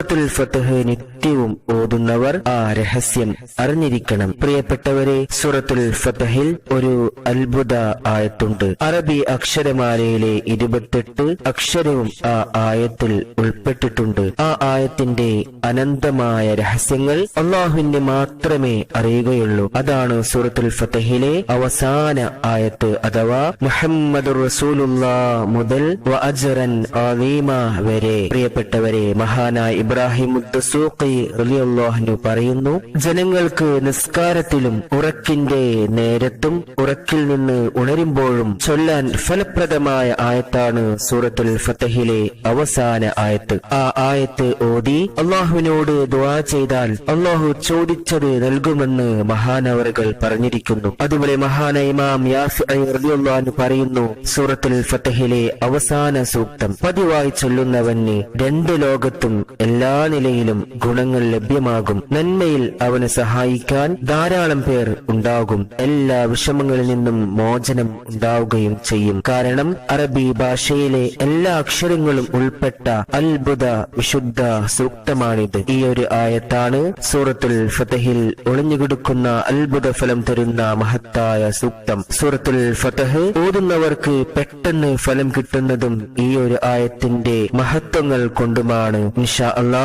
സൂറത്തുൽ ഫത്ഹ് നിത്യവും ഓതുന്നവർ ആ രഹസ്യം അറിഞ്ഞിരിക്കണം. പ്രിയപ്പെട്ടവരെ, സൂറത്തുൽ ഫത്ഹിൽ ഒരു അത്ഭുത ആയത്തുണ്ട്. അറബി അക്ഷരമാലയിലെ 28 അക്ഷരവും ആ ആയത്തിൽ ഉൾപ്പെട്ടിട്ടുണ്ട്. ആ ആയത്തിന്റെ അനന്തമായ രഹസ്യങ്ങൾ അല്ലാഹുവിന് മാത്രമേ അറിയുകയുള്ളൂ. അതാണ് സൂറത്തുൽ ഫത്ഹിലെ അവസാന ആയത്ത്, അഥവാ മുഹമ്മദുർ റസൂലുള്ളാഹ് മുതൽ വഅജ്റൻ അളീമ വരെ. പ്രിയപ്പെട്ടവരെ, മഹാനായ ഇബ്രാഹിം ഉദ്ദസൂഖി റളിയല്ലാഹു അൻഹു പറയുന്നു, ജനങ്ങൾക്ക് നിസ്കാരത്തിലും ഉറക്കിന്റെ നേരത്തും ഉറക്കിൽ നിന്ന് ഉണരുമ്പോഴും ചൊല്ലാൻ ഫലപ്രദമായ ആയത്താണ് സൂറത്തുൽ ഫത്ഹിലെ അവസാന ആയത്ത്. ആ ആയത്ത് ഓതി അല്ലാഹുവിനോട് ദുആ ചെയ്താൽ അല്ലാഹു ചോദിച്ചത് നൽകുമെന്ന് മഹാനവറുകൾ പറഞ്ഞിരിക്കുന്നു. അതുപോലെ മഹാനായ ഇമാം യാഫിഈ റളിയല്ലാഹു അൻഹു പറയുന്നു, സൂറത്തുൽ ഫത്ഹിലെ അവസാന സൂക്തം പതിവായി ചൊല്ലുന്നവന് രണ്ട് ലോകത്തും എല്ലാ നിലയിലും ഗുണങ്ങൾ ലഭ്യമാകും. നന്മയിൽ അവനെ സഹായിക്കാൻ ധാരാളം പേർ ഉണ്ടാകും. എല്ലാ വിഷമങ്ങളിൽ നിന്നും മോചനം ഉണ്ടാവുകയും ചെയ്യും. കാരണം അറബി ഭാഷയിലെ എല്ലാ അക്ഷരങ്ങളും ഉൾപ്പെട്ട അത്ഭുത വിശുദ്ധ സൂക്തമാണിത്. ഈ ഒരു ആയത്താണ് സൂറത്തുൽ ഫത്ഹിൽ ഒളിഞ്ഞുകിടക്കുന്ന അത്ഭുത ഫലം തരുന്ന മഹത്തായ സൂക്തം. സൂറത്തുൽ ഫത്ഹ് ഓതുന്നവർക്ക് പെട്ടെന്ന് ഫലം കിട്ടുന്നതും ഈ ഒരു ആയത്തിന്റെ മഹത്വങ്ങൾ കൊണ്ടുമാണ്. ഇൻഷാ അല്ലാഹ്